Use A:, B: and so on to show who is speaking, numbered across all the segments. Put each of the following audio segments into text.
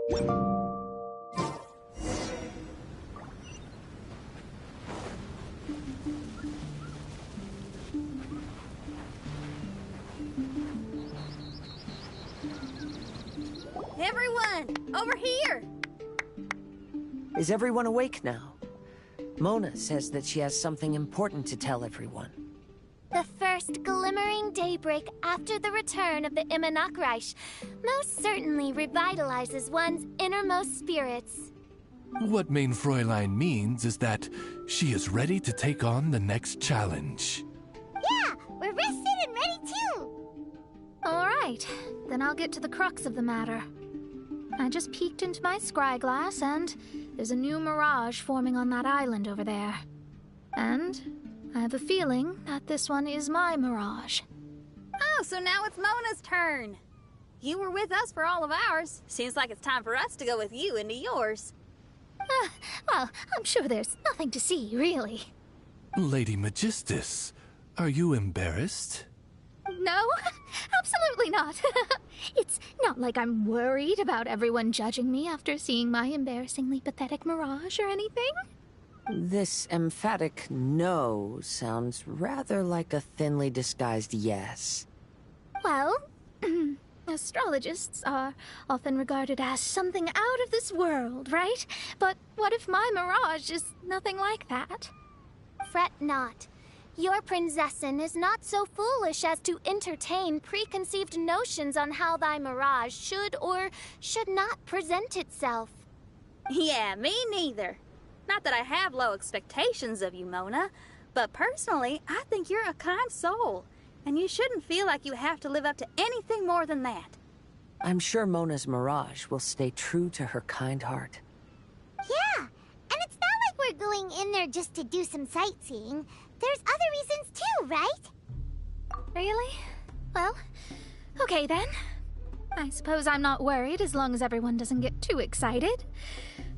A: Everyone, over here!
B: Is everyone awake now? Mona says that she has something important to tell everyone.
C: The first glimmering daybreak after the return of the Immanakreich most certainly revitalizes one's innermost spirits.
D: What Main Fräulein means is that she is ready to take on the next challenge.
C: Yeah, we're rested and ready too!
E: Alright, then I'll get to the crux of the matter. I just peeked into my scry glass and there's a new mirage forming on that island over there. And I have a feeling that this one is my mirage.
A: Oh, so now it's Mona's turn. You were with us for all of ours. Seems like it's time for us to go with you into yours.
E: Well, I'm sure there's nothing to see, really.
D: Lady Magistus, are you embarrassed?
E: No, absolutely not. It's not like I'm worried about everyone judging me after seeing my embarrassingly pathetic mirage or anything.
B: This emphatic no sounds rather like a thinly disguised yes.
E: Well, astrologists are often regarded as something out of this world, right? But what if my mirage is nothing like that?
C: Fret not. Your Prinzessin is not so foolish as to entertain preconceived notions on how thy mirage should or should not present itself.
A: Yeah, me neither. Not that I have low expectations of you, Mona, but personally, I think you're a kind soul, and you shouldn't feel like you have to live up to anything more than that.
B: I'm sure Mona's mirage will stay true to her kind heart.
C: Yeah, and it's not like we're going in there just to do some sightseeing. There's other reasons too, right?
E: Really? Well, okay then. I suppose I'm not worried as long as everyone doesn't get too excited.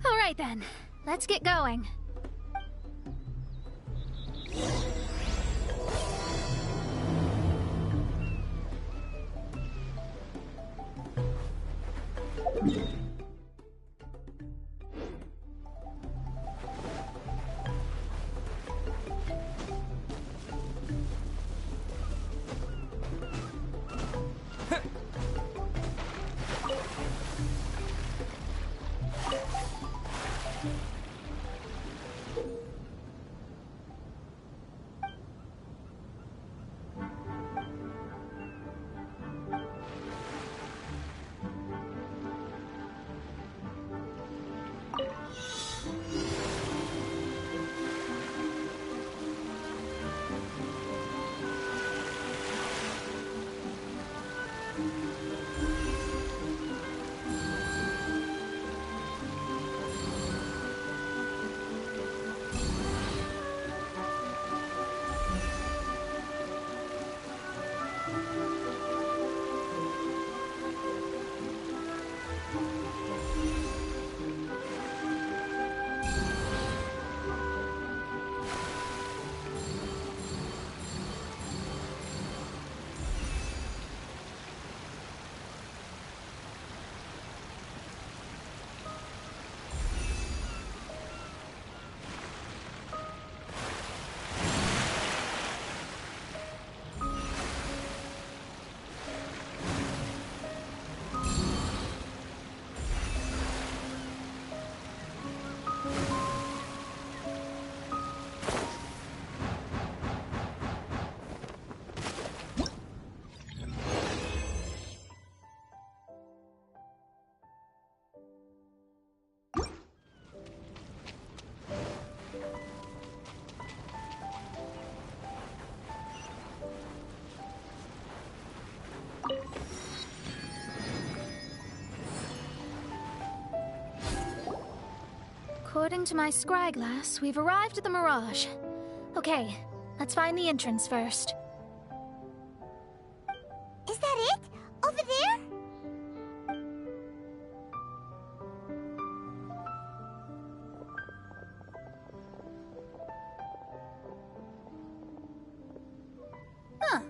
E: All right then, let's get going. According to my scry glass, we've arrived at the Mirage. Okay, let's find the entrance first.
C: Is that it? Over there?
A: Huh.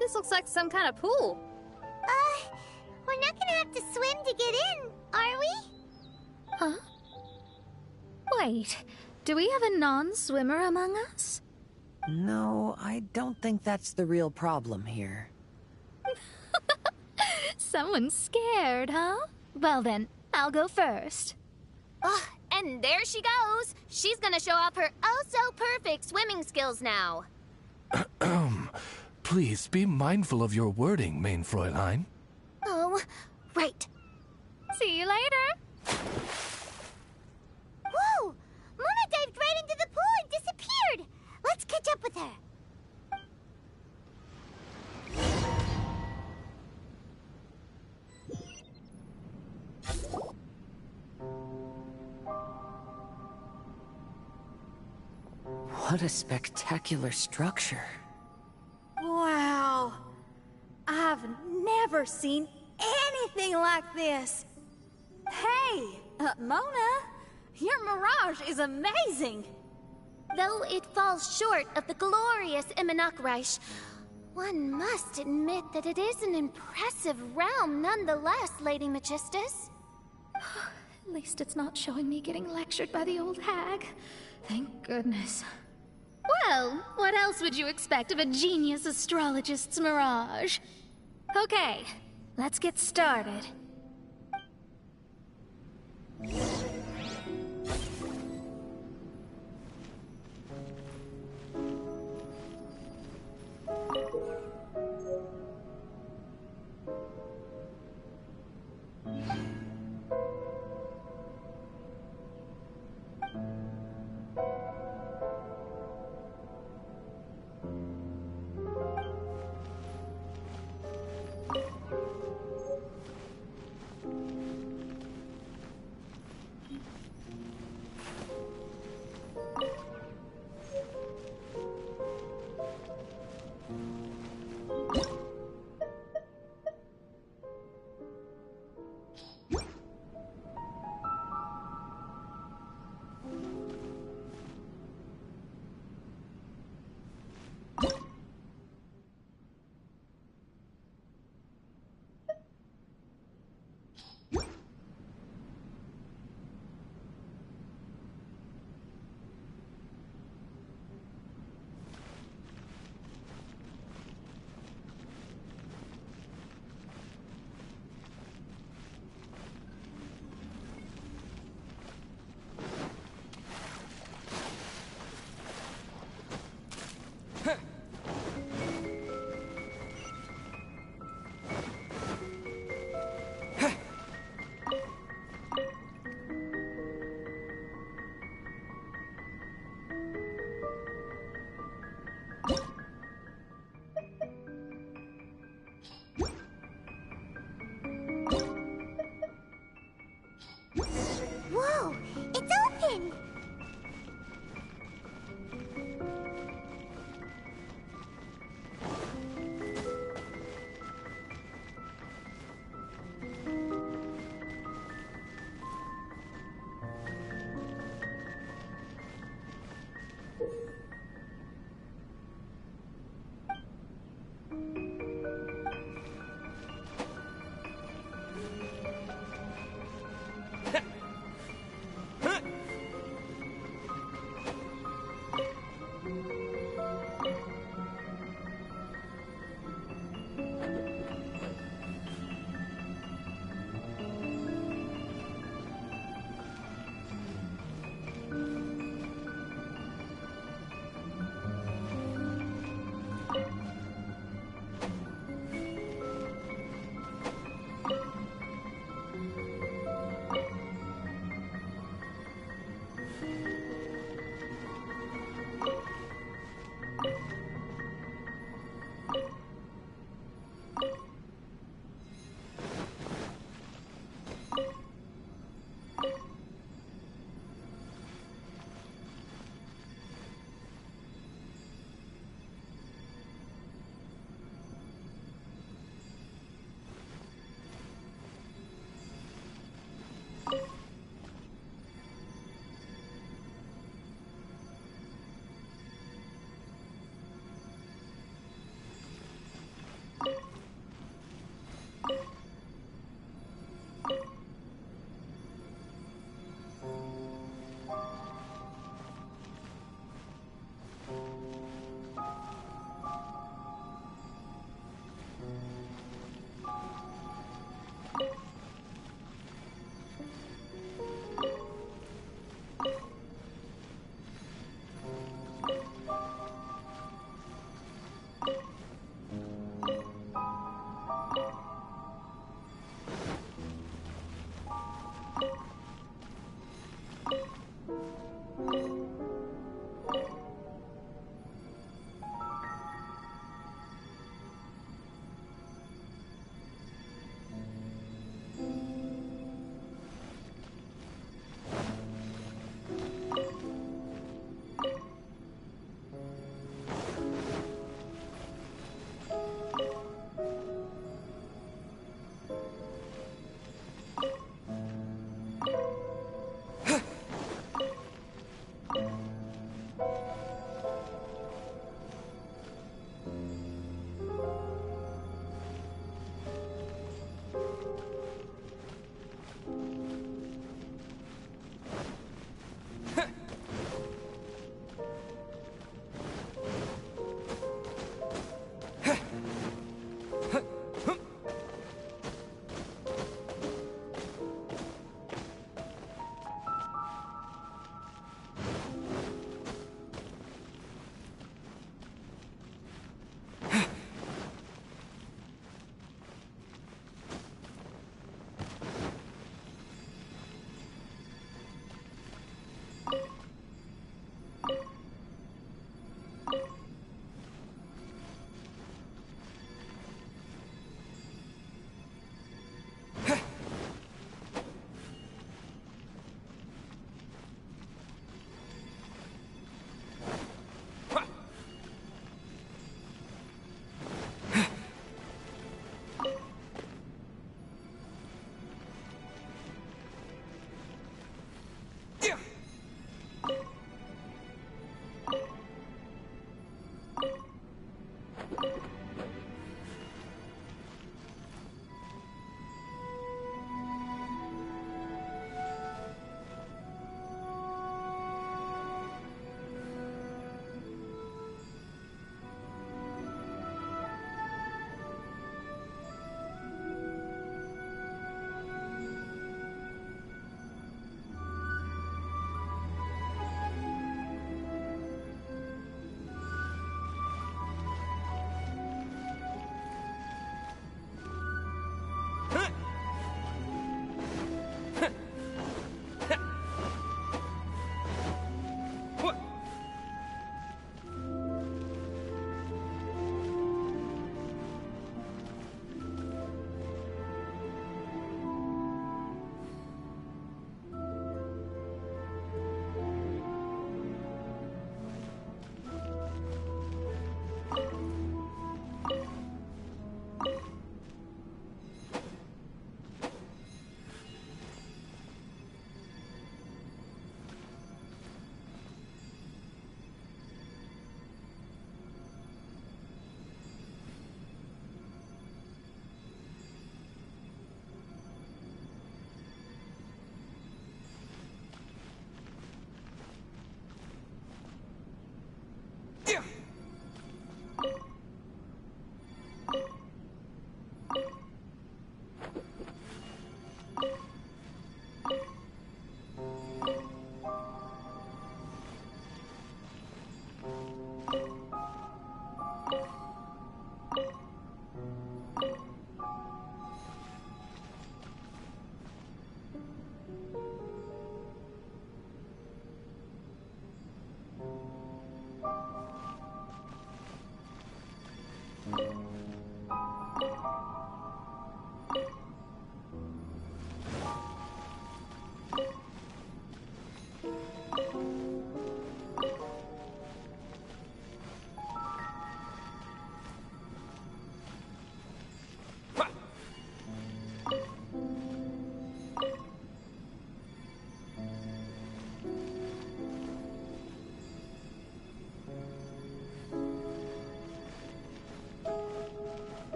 A: This looks like some kind of pool.
C: We're not gonna have to swim to get in. Are we?
E: Huh? Wait, do we have a non-swimmer among us?
B: No, I don't think that's the real problem here.
E: Someone's scared, huh? Well then, I'll go first.
C: Ugh, and there she goes. She's gonna show off her oh-so-perfect swimming skills now.
D: Please be mindful of your wording, main Fräulein.
C: Oh, right.
E: See you later.
C: Whoa! Mona dived right into the pool and disappeared. Let's catch up with her.
B: What a spectacular structure.
A: Wow. I've never seen anything like this. Hey, Mona, your mirage is amazing.
C: Though it falls short of the glorious Immunakreich, one must admit that it is an impressive realm nonetheless, Lady Magistus.
E: At least it's not showing me getting lectured by the old hag. Thank goodness. Well, what else would you expect of a genius astrologist's mirage? Okay, let's get started.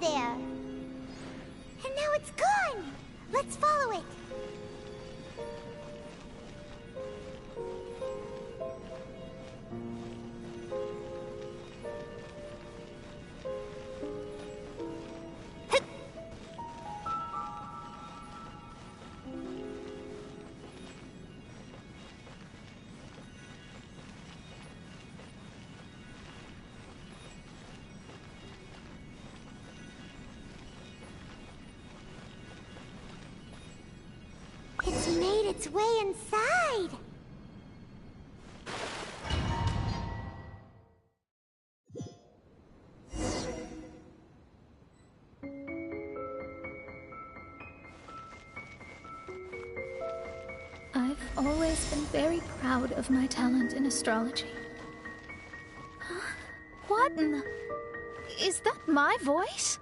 C: there. And now it's gone! Let's follow it. It's made its way inside.
E: I've always been very proud of my talent in astrology. Huh? What in the... Is that my voice?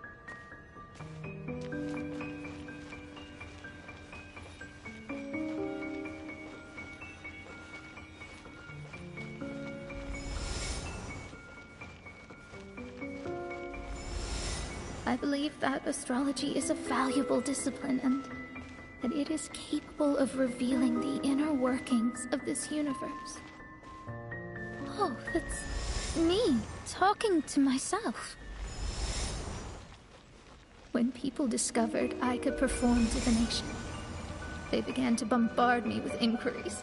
E: I believe that astrology is a valuable discipline and that it is capable of revealing the inner workings of this universe. Oh, that's me talking to myself. When people discovered I could perform divination, they began to bombard me with inquiries.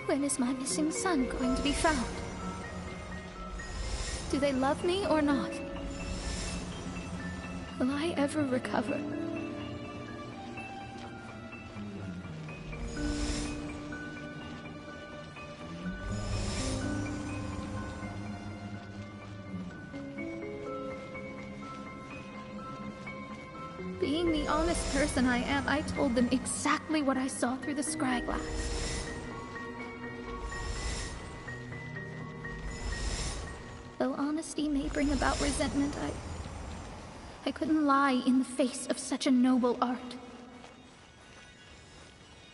E: When is my missing son going to be found? Do they love me or not? Will I ever recover? Being the honest person I am, I told them exactly what I saw through the scry glass. Though honesty may bring about resentment, I couldn't lie in the face of such a noble art.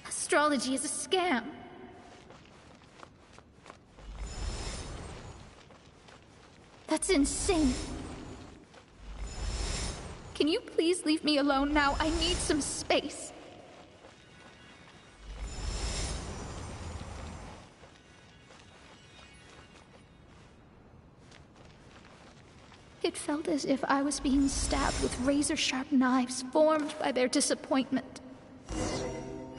E: Astrology is a scam. That's insane. Can you please leave me alone now? I need some space. It felt as if I was being stabbed with razor-sharp knives formed by their disappointment.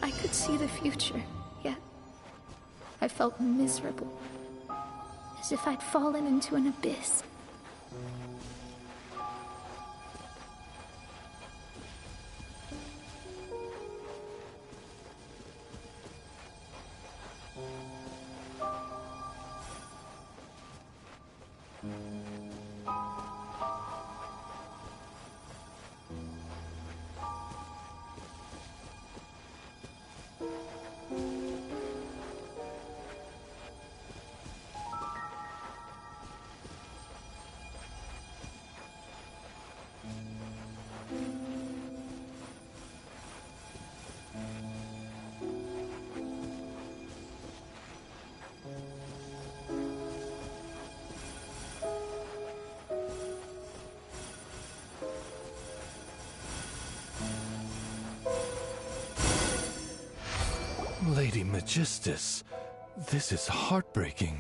E: I could see the future, yet I felt miserable, as if I'd fallen into an abyss.
D: Lady Magistus, this is heartbreaking.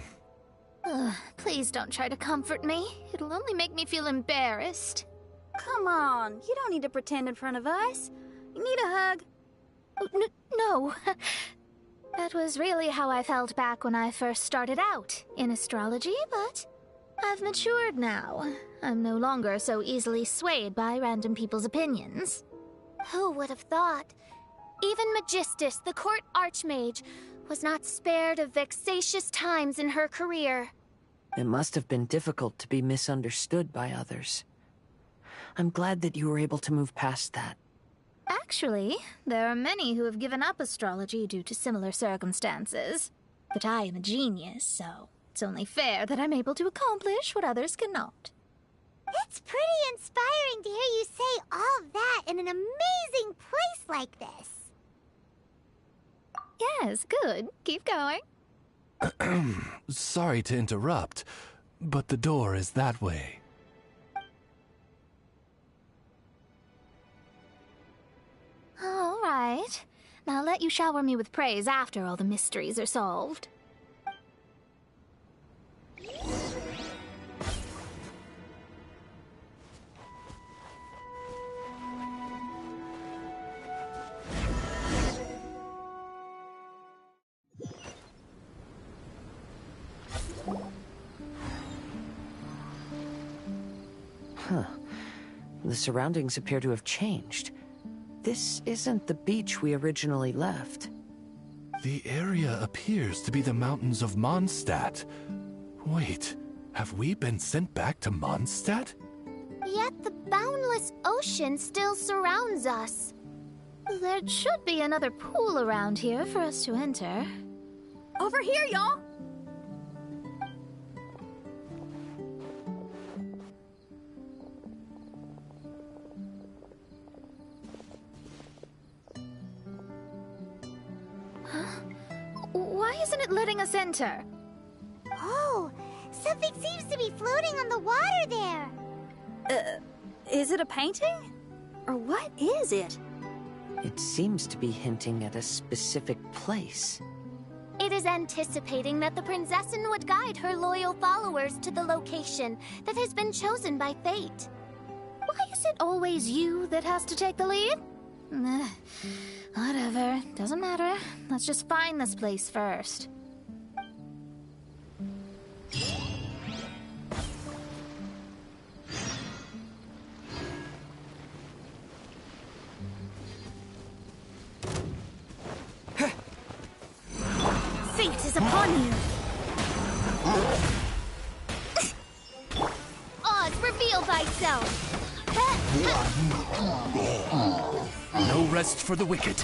E: Please don't try to comfort me. It'll only make me feel embarrassed.
A: Come on, you don't need to pretend in front of us. You need a hug.
E: No. That was really how I felt back when I first started out in astrology, but I've matured now. I'm no longer so easily swayed by random people's opinions.
C: Who would have thought? Even Magistus, the court archmage, was not spared of vexatious times in her career.
B: It must have been difficult to be misunderstood by others. I'm glad that you were able to move past that.
E: Actually, there are many who have given up astrology due to similar circumstances. But I am a genius, so it's only fair that I'm able to accomplish what others cannot.
C: It's pretty inspiring to hear you say all that in an amazing place like this.
E: Yes, good. Keep going.
D: Sorry to interrupt, but the door is that way.
E: All right. Now let you shower me with praise after all the mysteries are solved.
B: The surroundings appear to have changed. This isn't the beach we originally left.
D: The area appears to be the mountains of Mondstadt. Wait, have we been sent back to Mondstadt?
C: Yet the boundless ocean still surrounds us.
E: There should be another pool around here for us to enter.
A: Over here, y'all!
E: Why isn't it letting us enter?
C: Oh, something seems to be floating on the water there.
A: Is it a painting? Or what is it?
B: It seems to be hinting at a specific place.
C: It is anticipating that the Princessin would guide her loyal followers to the location that has been chosen by fate.
E: Why is it always you that has to take the lead? Whatever, doesn't matter. Let's just find this place first.
A: Fate is upon you!
C: Oz, reveal thyself!
D: No rest for the wicked.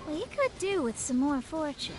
E: We could do with some more fortune.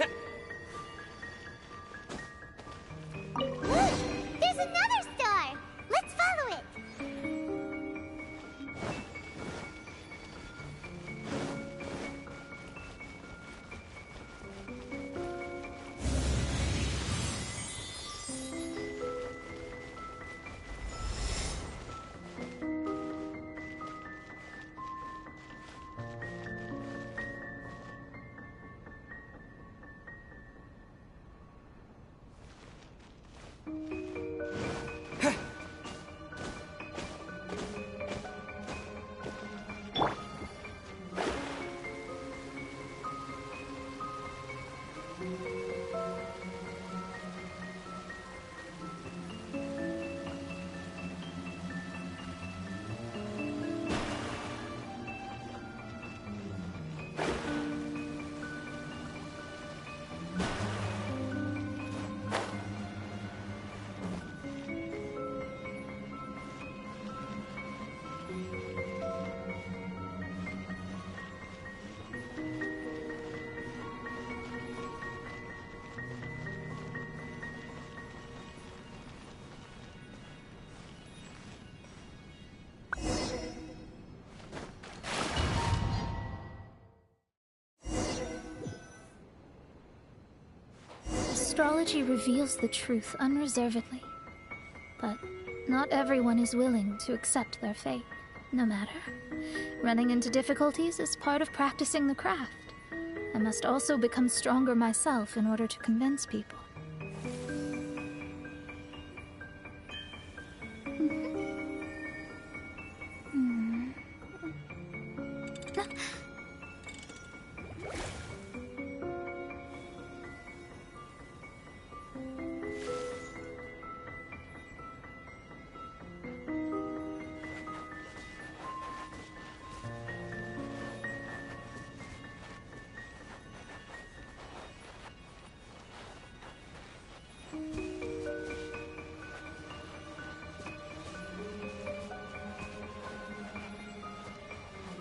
C: Look! There's another star! Let's follow it!
E: Astrology reveals the truth unreservedly, but not everyone is willing to accept their fate, no matter. Running into difficulties is part of practicing the craft. I must also become stronger myself in order to convince people.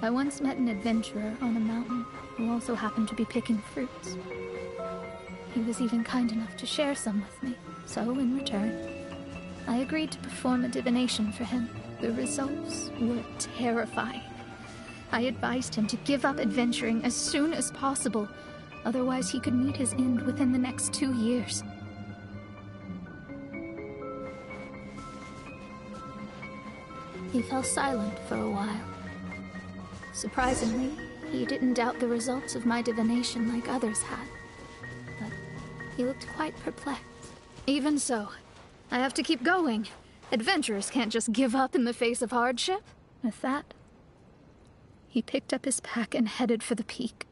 E: I once met an adventurer on a mountain who also happened to be picking fruits. He was even kind enough to share some with me, so in return, I agreed to perform a divination for him. The results were terrifying. I advised him to give up adventuring as soon as possible, otherwise he could meet his end within the next 2 years. He fell silent for a while. Surprisingly, he didn't doubt the results of my divination like others had. But he looked quite perplexed. Even so, I have to keep going. Adventurers can't just give up in the face of hardship. With that, he picked up his pack and headed for the peak.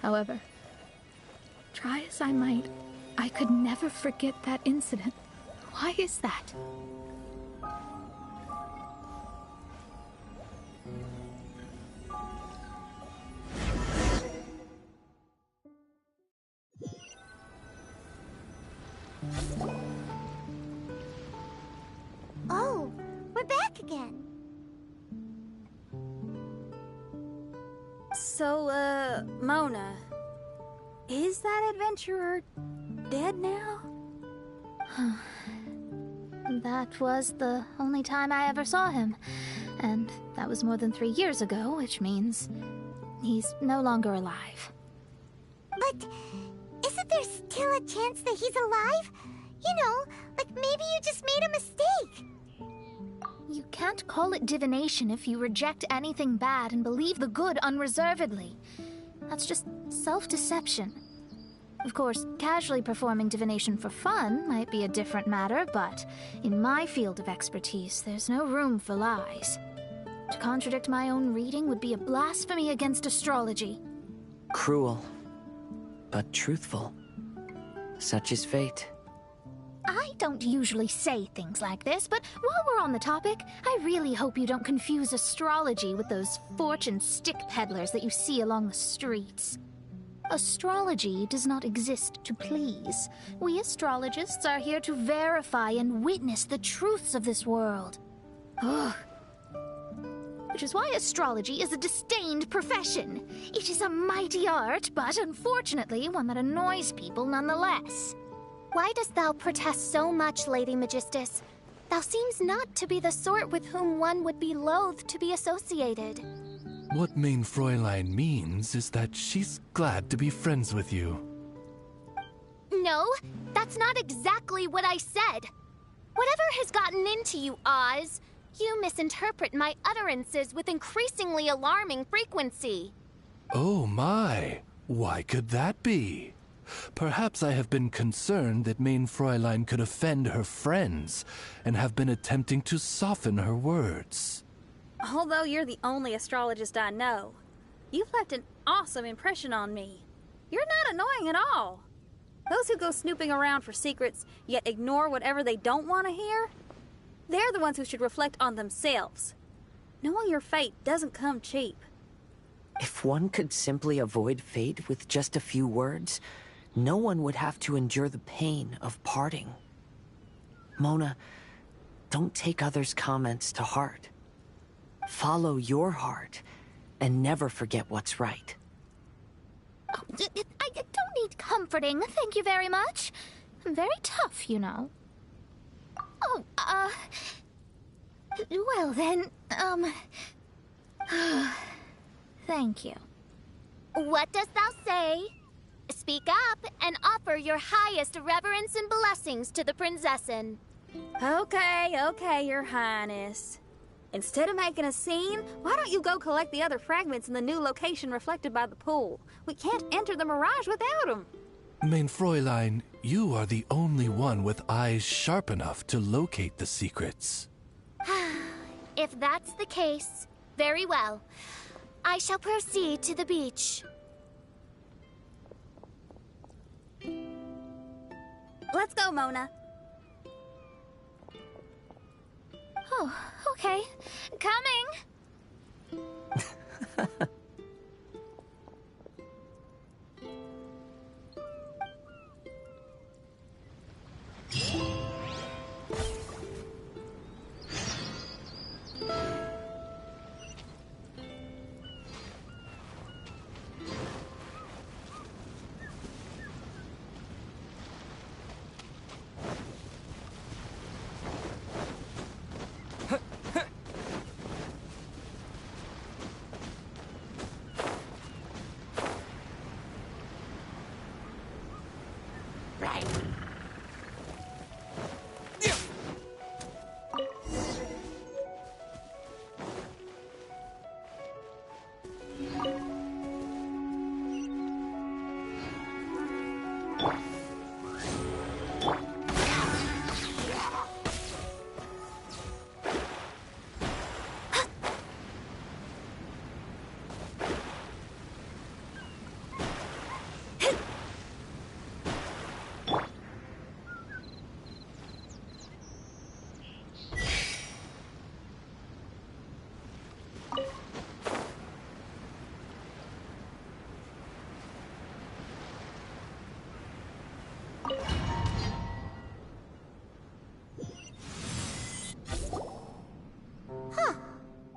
E: However, try as I might, I could never forget that incident. Why is that?
C: Oh, we're back again.
A: So, Mona, is that adventurer dead now?
E: That was the only time I ever saw him. And that was more than 3 years ago, which means he's no longer alive.
C: But isn't there still a chance that he's alive? You know, like maybe you just made a mistake.
E: You can't call it divination if you reject anything bad and believe the good unreservedly. That's just self-deception. Of course, casually performing divination for fun might be a different matter, but in my field of expertise, there's no room for lies. To contradict my own reading would be a blasphemy against astrology.
B: Cruel, but truthful. Such is fate.
E: I don't usually say things like this, but while we're on the topic, I really hope you don't confuse astrology with those fortune stick peddlers that you see along the streets. Astrology does not exist to please. We astrologists are here to verify and witness the truths of this world. Ugh. Which is why astrology is a disdained profession. It is a mighty art, but unfortunately one that annoys people nonetheless.
C: Why dost thou protest so much, Lady Magistus? Thou seems not to be the sort with whom one would be loath to be associated.
D: What Main Fräulein means is that she's glad to be friends with you.
C: No, that's not exactly what I said. Whatever has gotten into you, Oz, you misinterpret my utterances with increasingly alarming frequency.
D: Oh my, why could that be? Perhaps I have been concerned that Main Fräulein could offend her friends, and have been attempting to soften her words.
A: Although you're the only astrologist I know, you've left an awesome impression on me. You're not annoying at all. Those who go snooping around for secrets, yet ignore whatever they don't want to hear, they're the ones who should reflect on themselves. Knowing your fate doesn't come cheap.
B: If one could simply avoid fate with just a few words, no one would have to endure the pain of parting. Mona, don't take others' comments to heart. Follow your heart, and never forget what's right.
E: Oh, I don't need comforting, thank you very much. I'm very tough, you know. Oh, well then, thank you.
C: What dost thou say? Speak up and offer your highest reverence and blessings to the Prinzessin.
A: Okay, Your Highness. Instead of making a scene, why don't you go collect the other fragments in the new location reflected by the pool? We can't enter the mirage without them.
D: Main Fräulein, you are the only one with eyes sharp enough to locate the secrets.
C: If that's the case, very well. I shall proceed to the beach.
A: Let's go, Mona.
E: Oh, okay. Coming!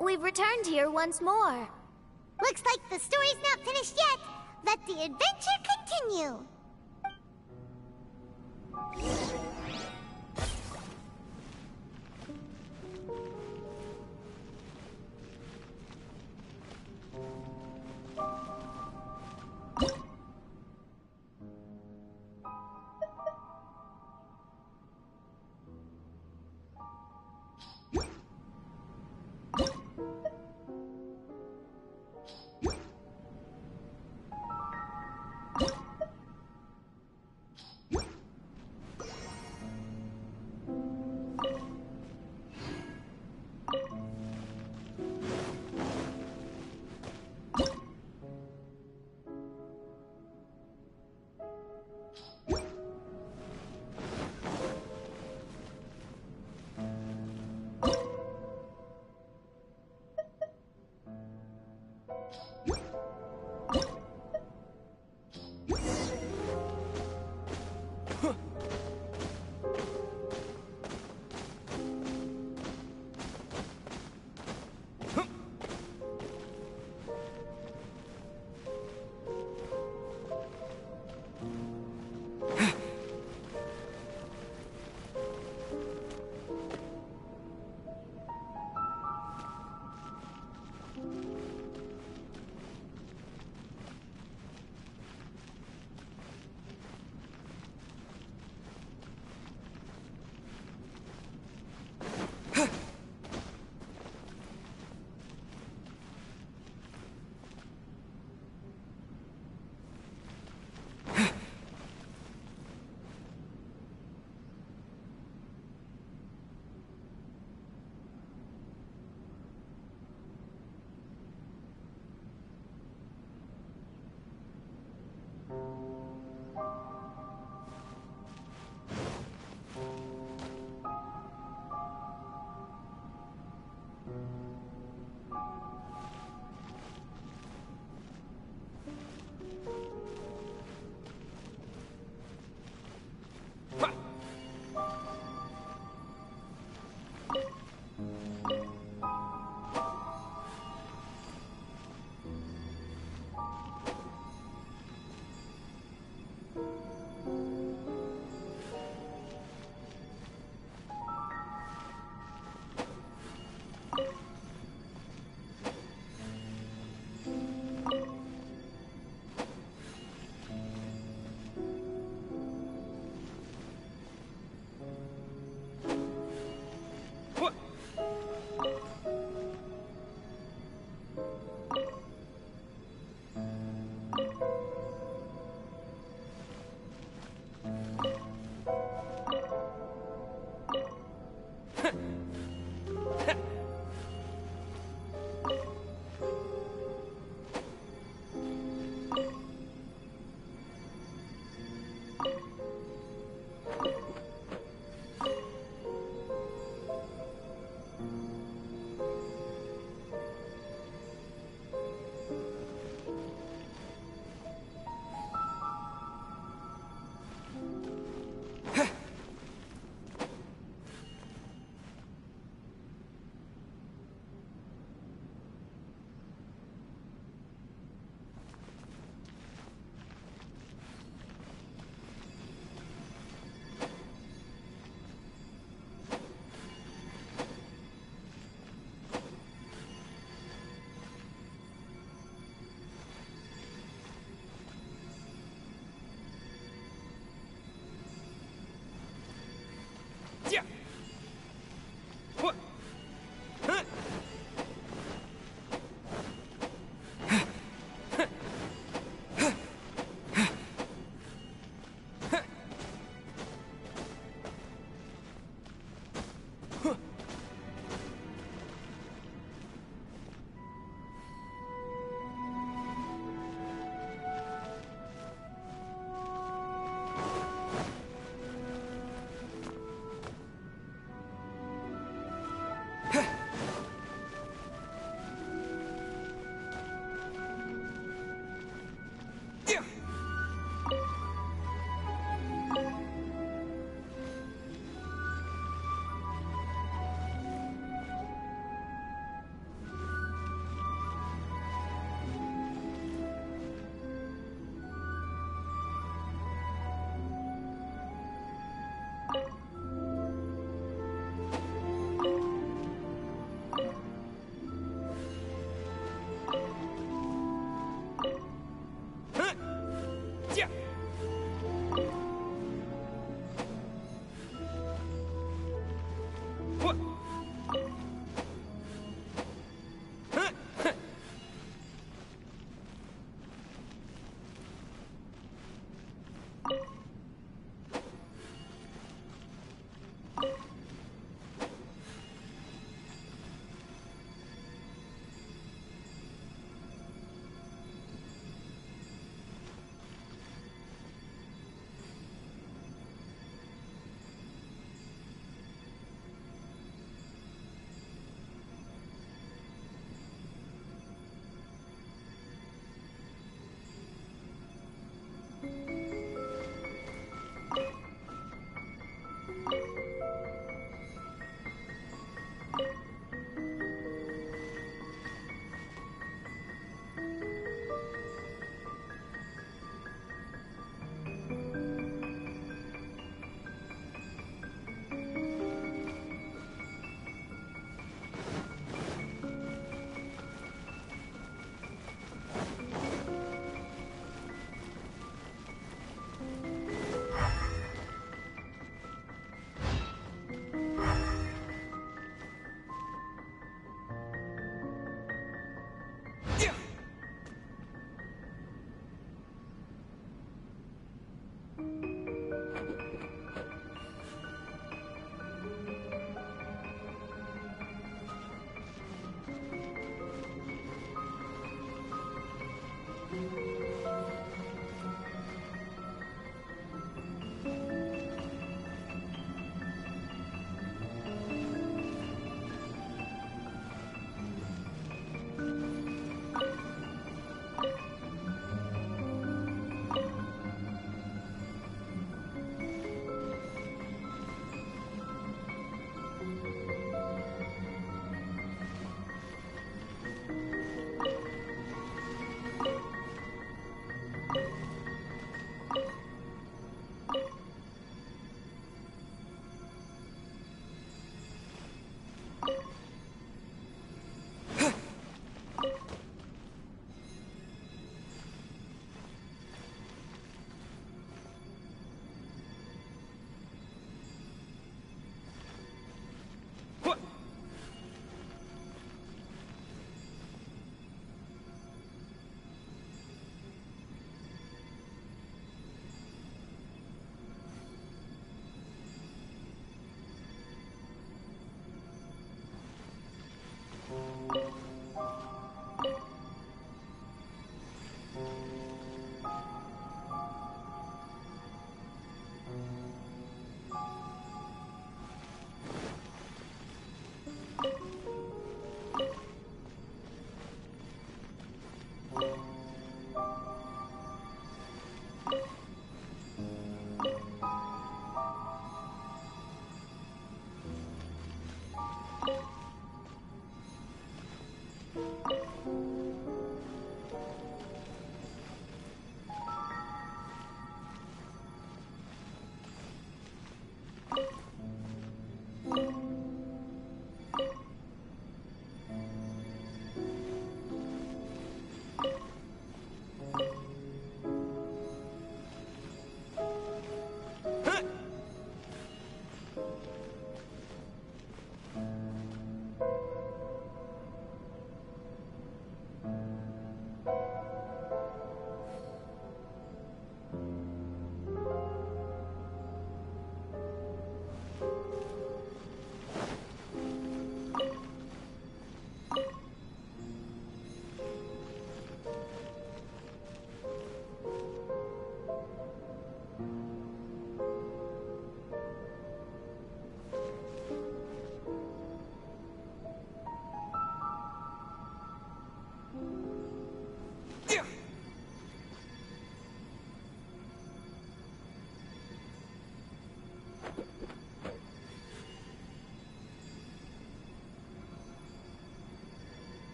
C: We've returned here once more.
F: Looks like the story's not finished yet. Let the adventure continue.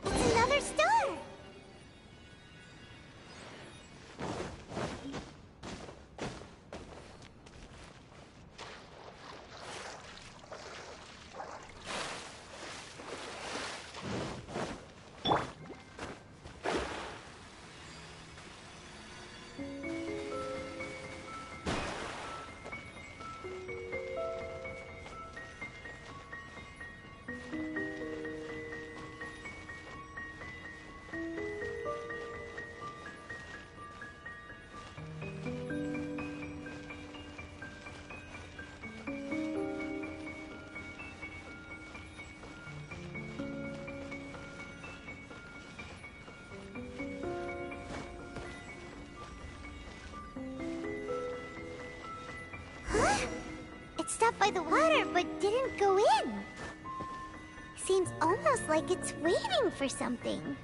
F: It's another star! It stopped by the water, but didn't go in. Seems almost like it's waiting for something.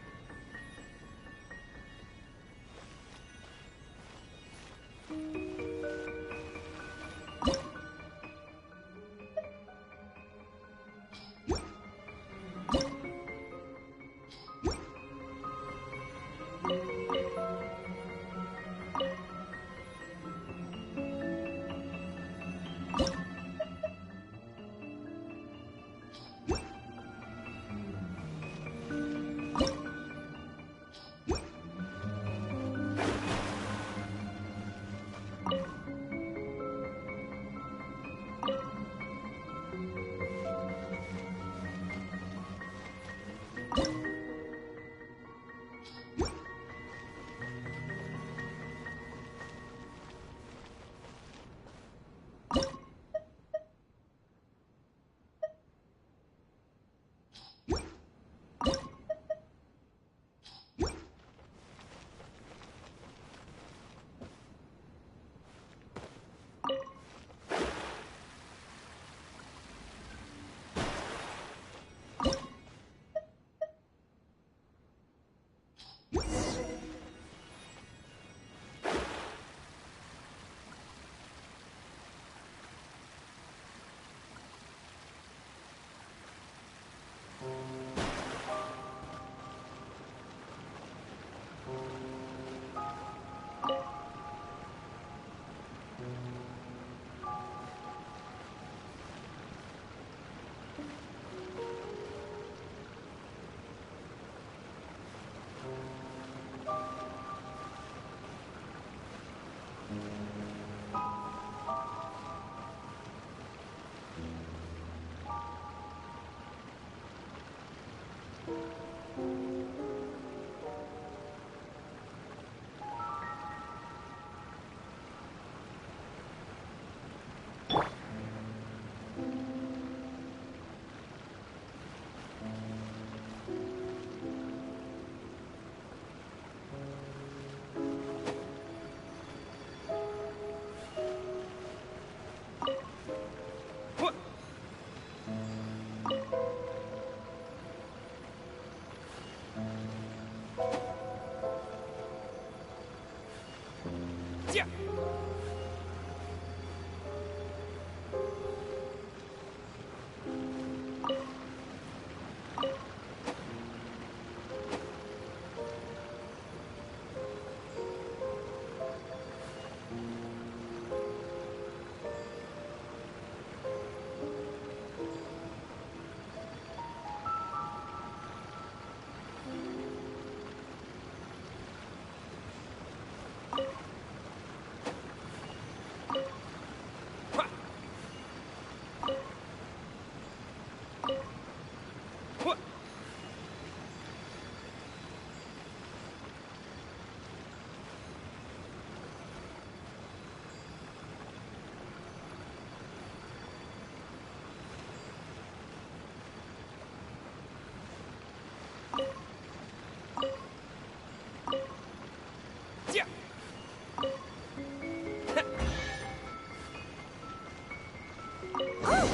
F: Oh,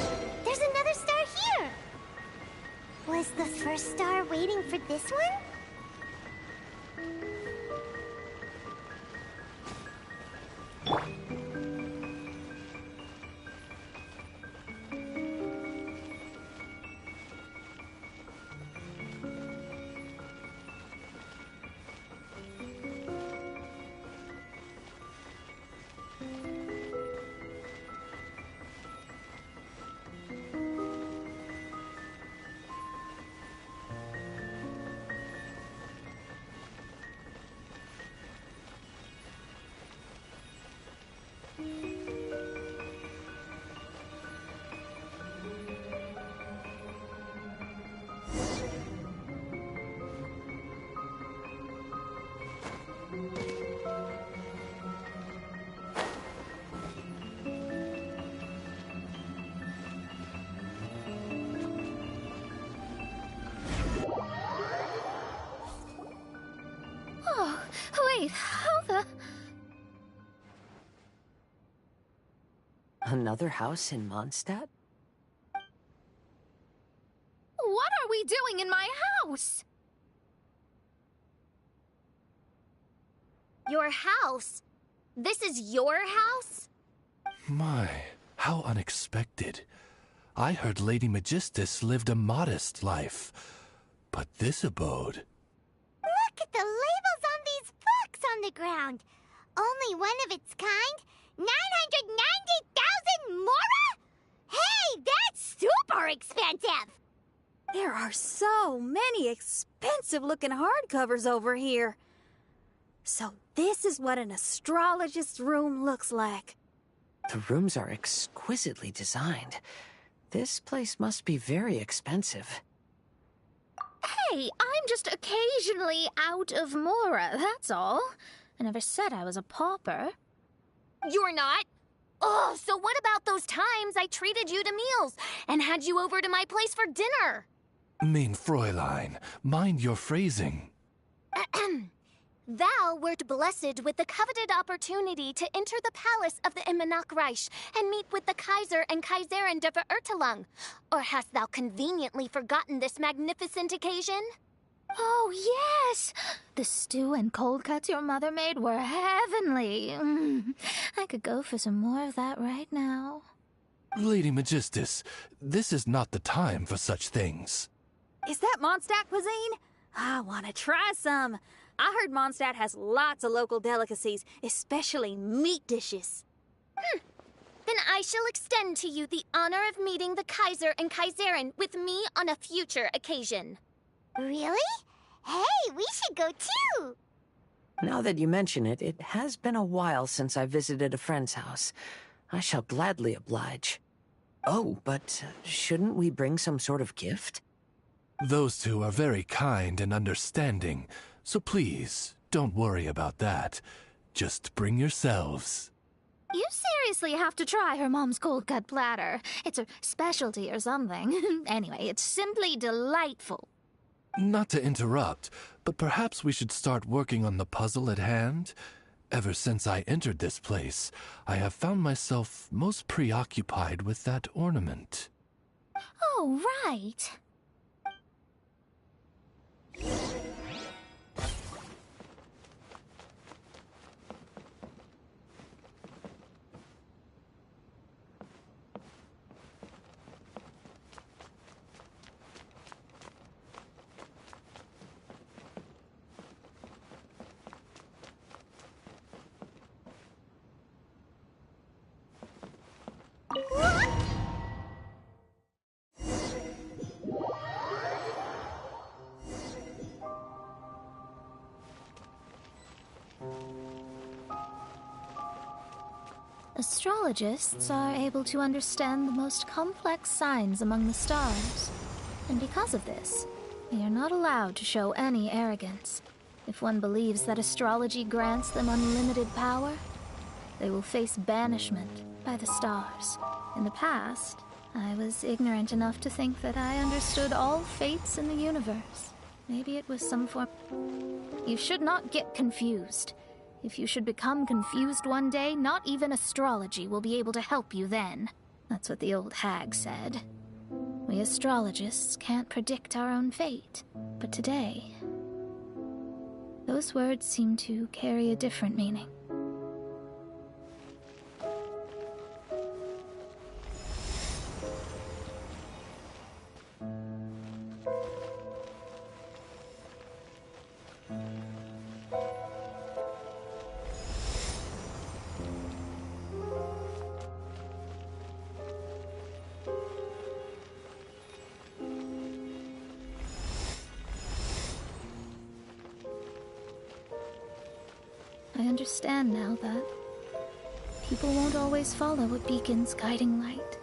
F: there's another star here! Was the first star waiting for this one?
E: Oh, wait, how the...
B: Another house in Mondstadt?
E: What are we doing in my house?
C: Your house? This is your house?
D: My, how unexpected. I heard Lady Magistus lived a modest life, but this abode...
F: Look at the labels on these books on the ground. Only one of its kind? 990,000 mora? Hey, that's super expensive!
A: There are so many expensive-looking hardcovers over here. So this is what an astrologist's room looks like.
B: The rooms are exquisitely designed. This place must be very expensive.
E: Hey, I'm just occasionally out of mora, that's all. I never said I was a pauper.
C: You're not? Oh, so what about those times I treated you to meals and had you over to my place for dinner?
D: Mein Fräulein, mind your phrasing.
C: Thou wert blessed with the coveted opportunity to enter the palace of the Immanok Reich and meet with the Kaiser and Kaiserin der Verurteilung. Or hast thou conveniently forgotten this magnificent occasion?
E: Oh, yes! The stew and cold cuts your mother made were heavenly. I could go for some more of that right now.
D: Lady Magistus, this is not the time for such things.
A: Is that Mondstadt cuisine? I want to try some. I heard Mondstadt has lots of local delicacies, especially meat dishes.
C: Then I shall extend to you the honor of meeting the Kaiser and Kaiserin with me on a future occasion.
F: Really? Hey, we should go too!
B: Now that you mention it, it has been a while since I visited a friend's house. I shall gladly oblige. Oh, but shouldn't we bring some sort of gift?
D: Those two are very kind and understanding, so please, don't worry about that. Just bring yourselves.
E: You seriously have to try her mom's cold cut platter. It's her specialty or something. Anyway, it's simply delightful.
D: Not to interrupt, but perhaps we should start working on the puzzle at hand? Ever since I entered this place, I have found myself most preoccupied with that ornament.
E: Oh, right. Astrologists are able to understand the most complex signs among the stars. And because of this, they are not allowed to show any arrogance. If one believes that astrology grants them unlimited power, they will face banishment by the stars. In the past, I was ignorant enough to think that I understood all fates in the universe. Maybe it was some form... You should not get confused. If you should become confused one day, not even astrology will be able to help you then. That's what the old hag said. We astrologists can't predict our own fate. But today, those words seem to carry a different meaning. I understand now that people won't always follow a beacon's guiding light.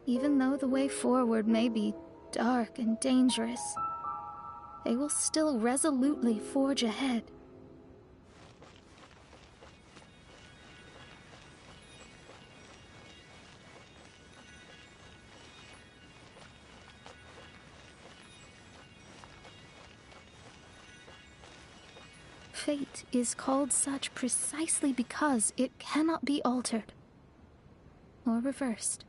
E: Even though the way forward may be dark and dangerous, they will still resolutely forge ahead. Fate is called such precisely because it cannot be altered or reversed.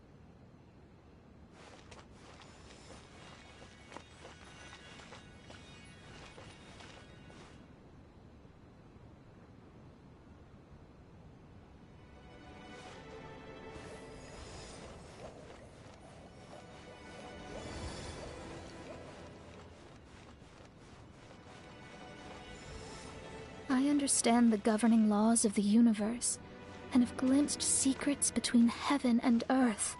E: I understand the governing laws of the universe, and have glimpsed secrets between heaven and earth.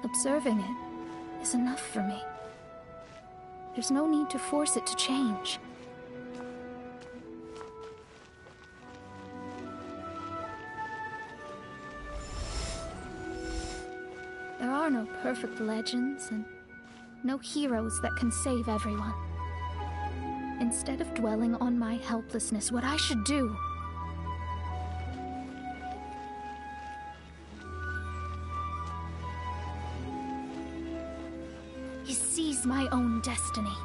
E: Observing it is enough for me. There's no need to force it to change. There are no perfect legends, and no heroes that can save everyone. Instead of dwelling on my helplessness, what I should do is seize my own destiny.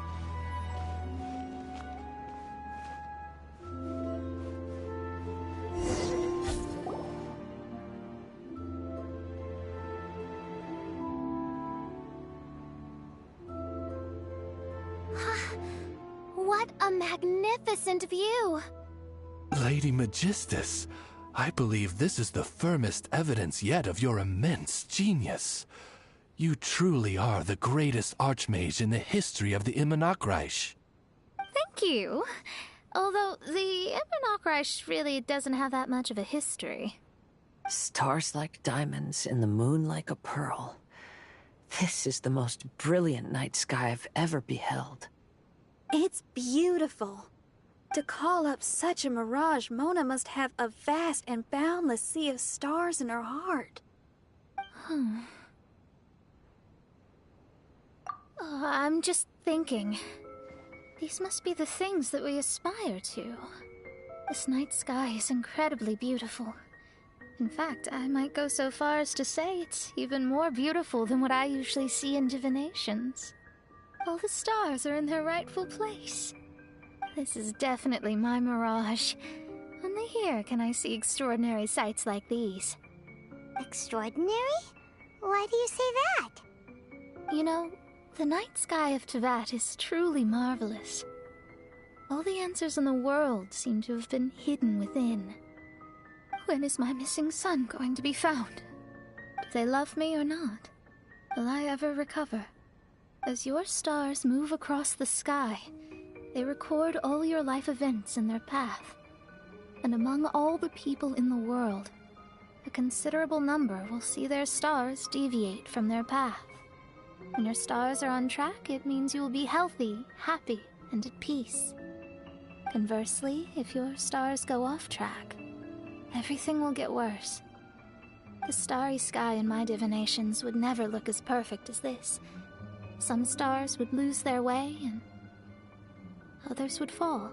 C: What a magnificent view!
D: Lady Magistus, I believe this is the firmest evidence yet of your immense genius. You truly are the greatest archmage in the history of the Immunokreich.
E: Thank you. Although the Immunokreich really doesn't have that much of a history.
B: Stars like diamonds and the moon like a pearl. This is the most brilliant night sky I've ever beheld.
A: It's beautiful. To call up such a mirage, Mona must have a vast and boundless sea of stars in her heart.
E: I'm just thinking. These must be the things that we aspire to. This night sky is incredibly beautiful. In fact, I might go so far as to say it's even more beautiful than what I usually see in divinations. All the stars are in their rightful place. This is definitely my mirage. Only here can I see extraordinary sights like these.
F: Extraordinary? Why do you say that?
E: You know, the night sky of Tevat is truly marvelous. All the answers in the world seem to have been hidden within. When is my missing son going to be found? Do they love me or not? Will I ever recover? As your stars move across the sky, they record all your life events in their path. And among all the people in the world, a considerable number will see their stars deviate from their path. When your stars are on track, it means you will be healthy, happy, and at peace. Conversely, if your stars go off track, everything will get worse. The starry sky in my divinations would never look as perfect as this. Some stars would lose their way, and others would fall.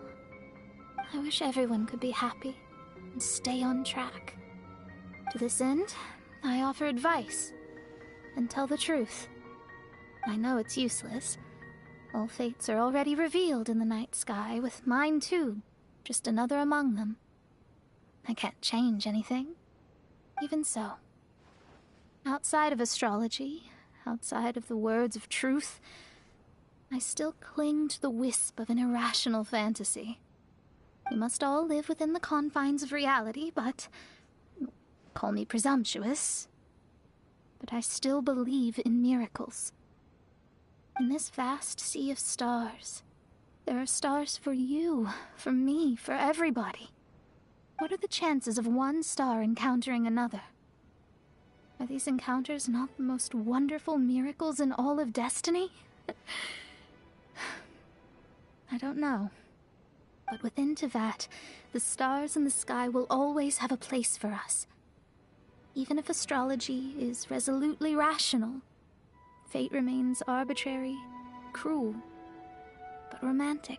E: I wish everyone could be happy and stay on track. To this end, I offer advice and tell the truth. I know it's useless. All fates are already revealed in the night sky, with mine too, just another among them. I can't change anything. Even so, outside of astrology, outside of the words of truth, I still cling to the wisp of an irrational fantasy. We must all live within the confines of reality, but call me presumptuous, but I still believe in miracles. In this vast sea of stars, there are stars for you, for me, for everybody. What are the chances of one star encountering another? Are these encounters not the most wonderful miracles in all of destiny? I don't know. But within Tevat, the stars in the sky will always have a place for us. Even if astrology is resolutely rational, fate remains arbitrary, cruel, but romantic.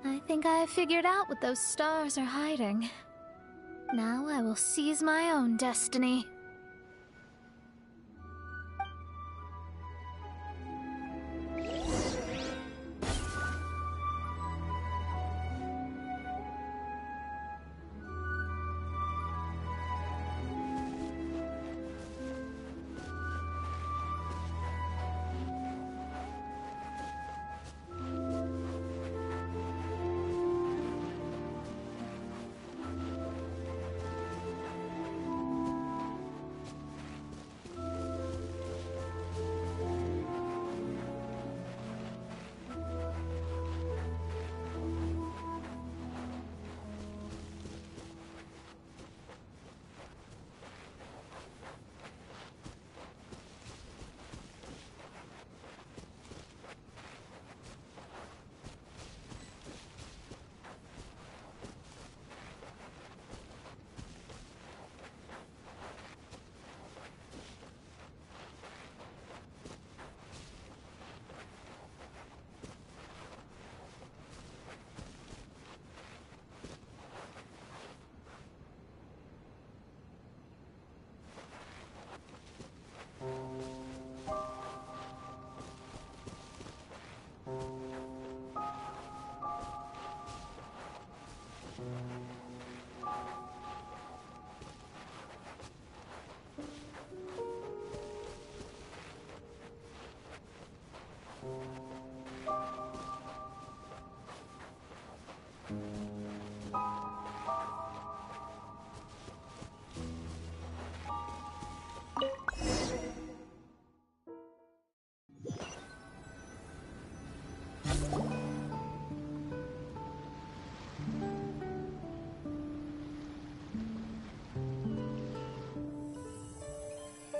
E: I think I have figured out what those stars are hiding. Now I will seize my own destiny.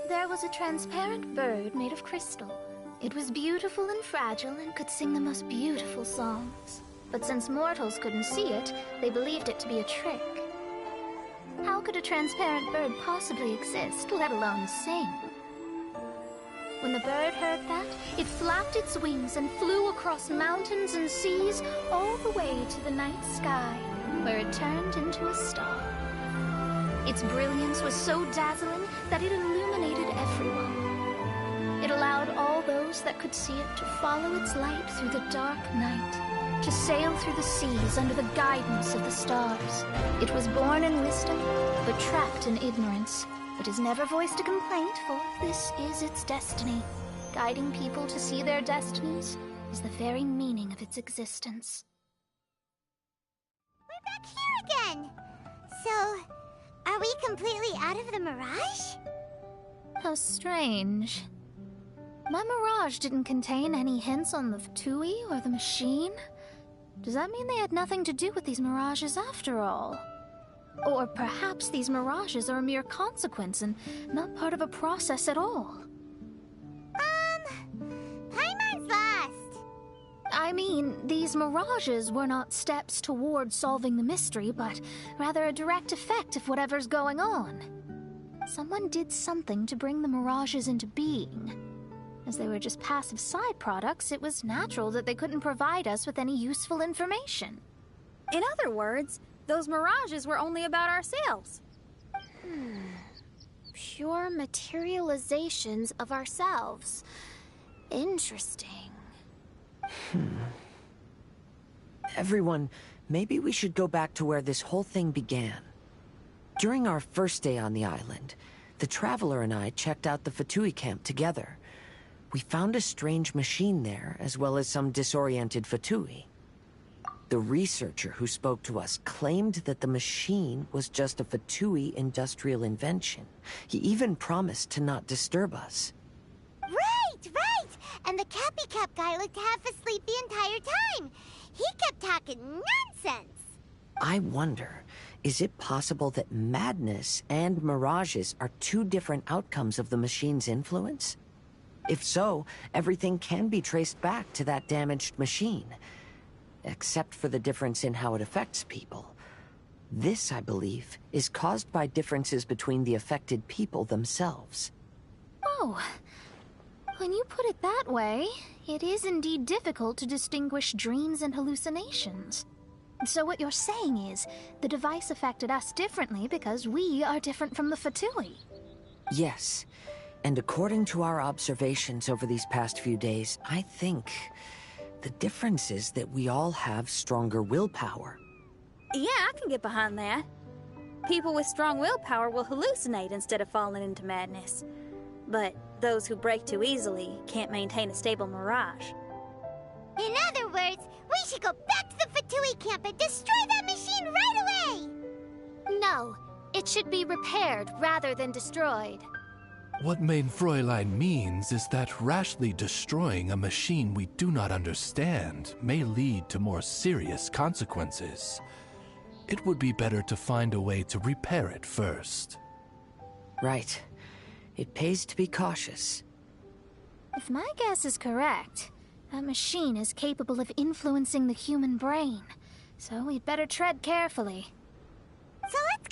E: There was a transparent bird made of crystal. It was beautiful and fragile and could sing the most beautiful songs. But since mortals couldn't see it, they believed it to be a trick. How could a transparent bird possibly exist, let alone sing? When the bird heard that, it flapped its wings and flew across mountains and seas all the way to the night sky, where it turned into a star. Its brilliance was so dazzling that it illuminated everyone. It allowed all those that could see it to follow its light through the dark night, to sail through the seas under the guidance of the stars. It was born in wisdom, but trapped in ignorance. It has never voiced a complaint, for this is its destiny. Guiding people to see their destinies is the very meaning of its existence.
F: We're back here again! So, are we completely out of the mirage?
E: How strange. My mirage didn't contain any hints on the Tui or the machine. Does that mean they had nothing to do with these mirages after all? Or perhaps these mirages are a mere consequence and not part of a process at all? I mean, these mirages were not steps toward solving the mystery, but rather a direct effect of whatever's going on. Someone did something to bring the mirages into being. As they were just passive side products, it was natural that they couldn't provide us with any useful information.
A: In other words, those mirages were only about ourselves.
C: Pure materializations of ourselves. Interesting.
B: Everyone, maybe we should go back to where this whole thing began. During our first day on the island, the Traveler and I checked out the Fatui camp together. We found a strange machine there, as well as some disoriented Fatui. The researcher who spoke to us claimed that the machine was just a Fatui industrial invention. He even promised to not disturb us.
F: Right! And the Cappy Cap guy looked half asleep the entire time. He kept talking nonsense.
B: I wonder, is it possible that madness and mirages are two different outcomes of the machine's influence? If so, everything can be traced back to that damaged machine. Except for the difference in how it affects people. This, I believe, is caused by differences between the affected people themselves.
E: Oh, when you put it that way, it is indeed difficult to distinguish dreams and hallucinations. So what you're saying is, the device affected us differently because we are different from the Fatui.
B: Yes, and according to our observations over these past few days, I think the difference is that we all have stronger willpower.
A: Yeah, I can get behind that. People with strong willpower will hallucinate instead of falling into madness. But those who break too easily can't maintain a stable mirage.
F: In other words, we should go back to the Fatui camp and destroy that machine right away!
C: No, it should be repaired rather than destroyed.
D: What Main Fräulein means is that rashly destroying a machine we do not understand may lead to more serious consequences. It would be better to find a way to repair it first.
B: Right. It pays to be cautious.
E: If my guess is correct, that machine is capable of influencing the human brain. So we'd better tread carefully.
F: So let's